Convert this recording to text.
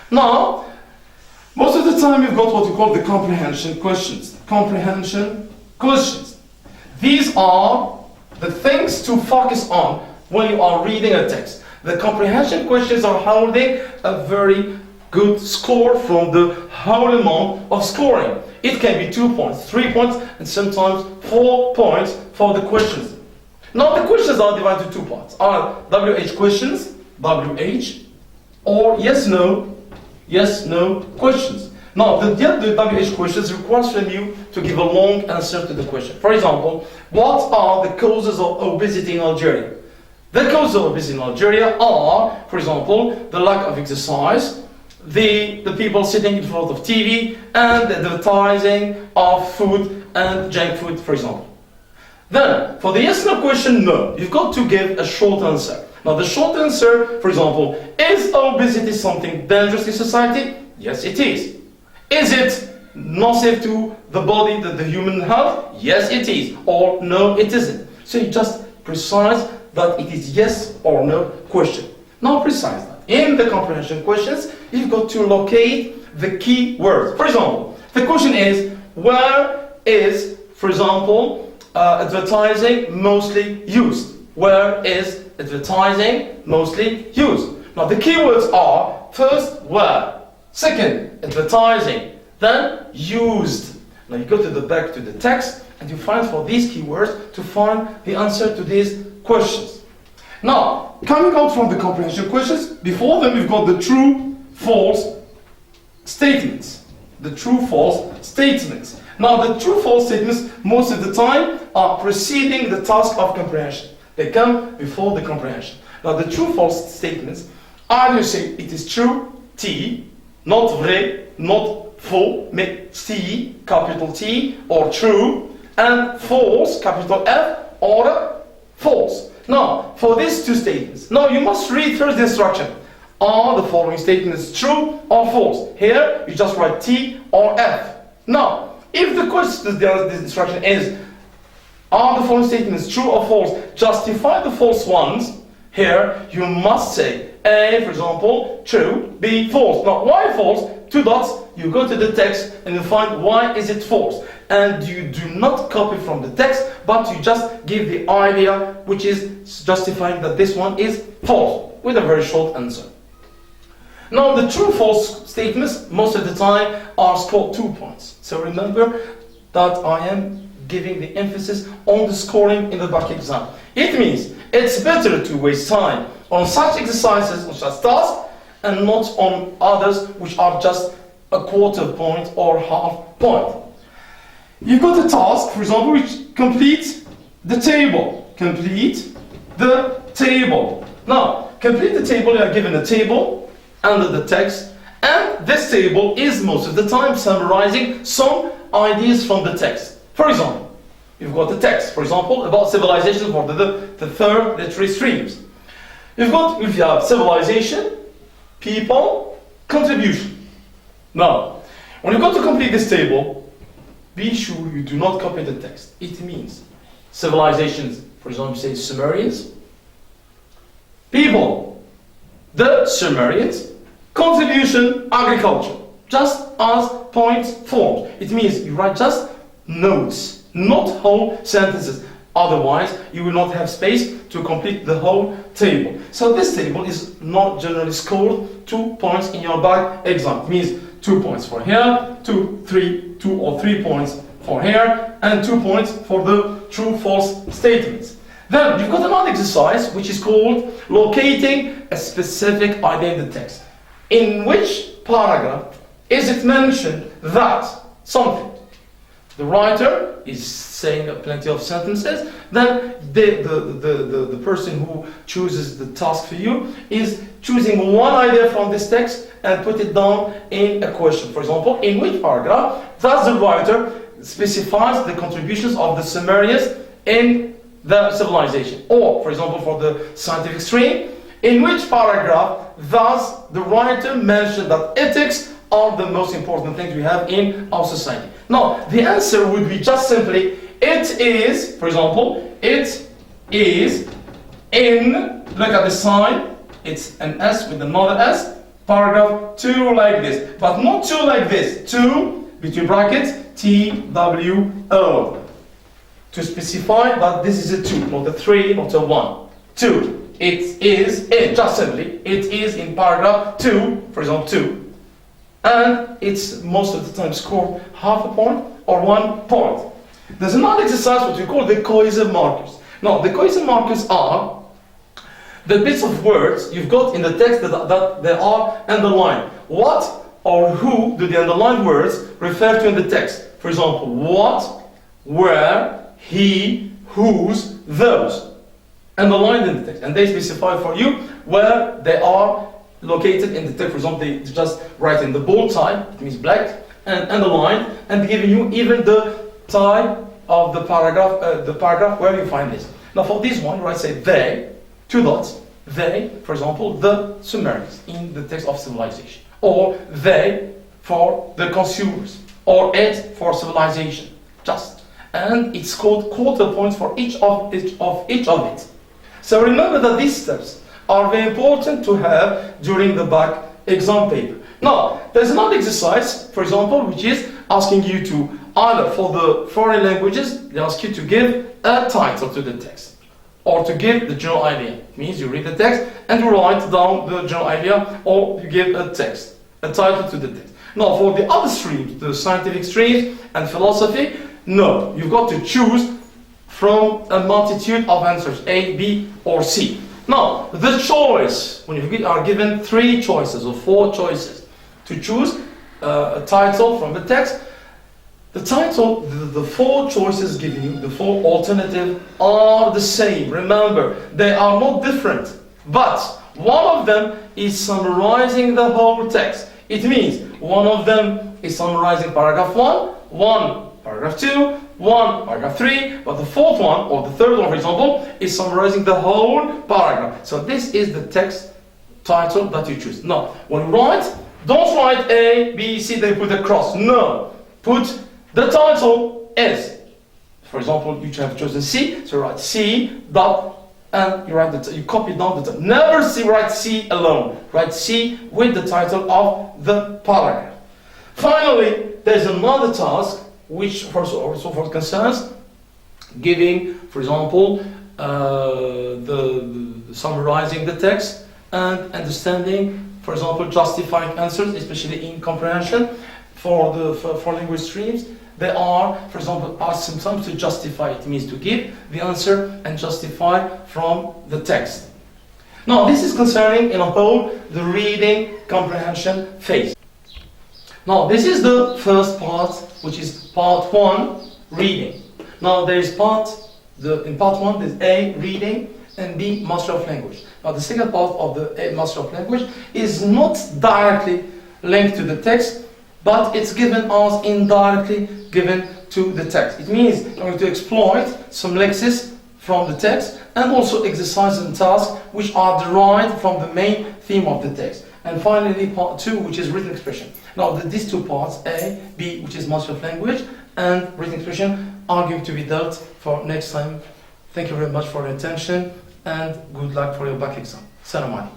Now, most of the time you've got what you call the comprehension questions. Comprehension questions. These are the things to focus on when you are reading a text. The comprehension questions are holding a very good score from the whole amount of scoring. It can be 2 points, 3 points, and sometimes 4 points for the questions. Now the questions are divided into 2 parts. Are WH questions, WH, or yes-no questions. Now the WH questions requires from you to give a long answer to the question. For example, what are the causes of obesity in Algeria? The causes of obesity in Algeria are, for example, the lack of exercise, the people sitting in front of TV, and the advertising of food and junk food, for example. Then, for the yes-no question, no. You've got to give a short answer. Now, the short answer, for example, is obesity something dangerous in society? Yes, it is. Is it nocive to the body, the human health? Yes, it is. Or no, it isn't. So you just precise that it is yes or no question. Now, precise that. In the comprehension questions, you've got to locate the key words. For example, the question is, where is, for example, advertising mostly used? Where is advertising mostly used? Now the keywords are, first, where, second, advertising, then used. Now you go to the back to the text and you find for these keywords to find the answer to these questions. Now, coming out from the comprehension questions, before them we've got the true, false statements. The true, false statements. Now the true, false statements most of the time are preceding the task of comprehension. They come before the comprehension. Now the true, false statements, either you say it is true, T, not vrai, not faux, mais T, capital T, or true, and false, capital F, or false. Now, for these two statements, now you must read first the instruction. Are the following statements true or false? Here, you just write T or F. Now, if the question, the instruction is, are the following statements true or false? Justify the false ones. Here, you must say A, for example, true, B, false. Now, why false? 2 dots, you go to the text and you find why is it false. And you do not copy from the text, but you just give the idea which is justifying that this one is false, with a very short answer. Now the true-false statements most of the time are scored 2 points. So remember that I am giving the emphasis on the scoring in the back exam. It means it's better to waste time on such exercises, on such tasks, and not on others which are just a quarter point or half point. You've got a task, for example, which complete the table. Complete the table. Now, complete the table, you are given a table under the text, and this table is most of the time summarizing some ideas from the text. For example, you've got the text, for example, about civilization for the third literary streams. If you have civilization, people, contribution. Now, when you go to complete this table, be sure you do not copy the text. It means civilizations, for example, say Sumerians, people, the Sumerians, contribution, agriculture, just as point forms. It means you write just notes, not whole sentences. Otherwise, you will not have space to complete the whole table. So this table is not generally scored 2 points in your back exam. It means 2 points for here, 2 or 3 points for here, and 2 points for the true-false statements. Then you've got another exercise which is called locating a specific idea in the text. In which paragraph is it mentioned that something? The writer is saying plenty of sentences, then the person who chooses the task for you is choosing one idea from this text and put it down in a question. For example, in which paragraph does the writer specifies the contributions of the Sumerians in the civilization? Or, for example, for the scientific stream, in which paragraph does the writer mention that ethics are the most important things we have in our society? Now, the answer would be just simply, it is, for example, it is in, look at the sign, it's an S with another S, Paragraph 2 like this, but not 2 like this. 2 between brackets TWO to specify that this is a 2, not a 3, not a 1. 2. It is just simply it is in paragraph 2, for example 2, and it's most of the time scored half a point or 1 point. There's another exercise what we call the cohesive markers. Now the cohesive markers are the bits of words you've got in the text that they are underlined. What or who do the underlined words refer to in the text? For example, what, where, he, whose, those. Underlined in the text. And they specify for you where they are located in the text. For example, they just write in the bold type, it means black, and underlined, and giving you even the type of the paragraph where you find this. Now for this one, right, say they, 2 dots, they, for example, the Sumerians in the text of civilization, or they for the consumers, or it for civilization, just. And it's called quarter points for each of it. So remember that these steps are very important to have during the back exam paper. Now, there's another exercise, for example, which is asking you to, either for the foreign languages, they ask you to give a title to the text, or to give the general idea. It means you read the text and you write down the general idea, or you give a text, a title to the text. Now, for the other streams, the scientific streams and philosophy, no, you've got to choose from a multitude of answers, A, B, or C. Now, the choice, when you are given 3 choices or 4 choices to choose a title from the text, the title, the 4 choices given you, the 4 alternatives are the same. Remember, they are not different, but one of them is summarizing the whole text. It means one of them is summarizing paragraph 1, one paragraph 2, one paragraph 3, but the 4th one, or the 3rd one, for example, is summarizing the whole paragraph. So this is the text title that you choose. Now, when you write, don't write A, B, C, then put a cross. No, put the title is, for example, you have chosen C, so write C dot, and you write you copy down the title. Never write C alone. Write C with the title of the paragraph. Finally, there's another task which also for concerns giving, for example, the summarizing the text and understanding, for example, justifying answers, especially in comprehension for language streams. They are, for example, asked sometimes to justify. It means to give the answer and justify from the text. Now, this is concerning in a whole the reading comprehension phase. Now, this is the first part, which is part 1, reading. Now, there is in part 1, there's A, reading, and B, master of language. Now, the second part of the A, master of language, is not directly linked to the text, but it's given as indirectly given to the text. It means you're going to exploit some lexis from the text and also exercises and tasks which are derived from the main theme of the text. And finally, part 2, which is written expression. Now, these 2 parts, A, B, which is master of language, and written expression, are going to be dealt for next time. Thank you very much for your attention, and good luck for your back exam. Salam alaikum.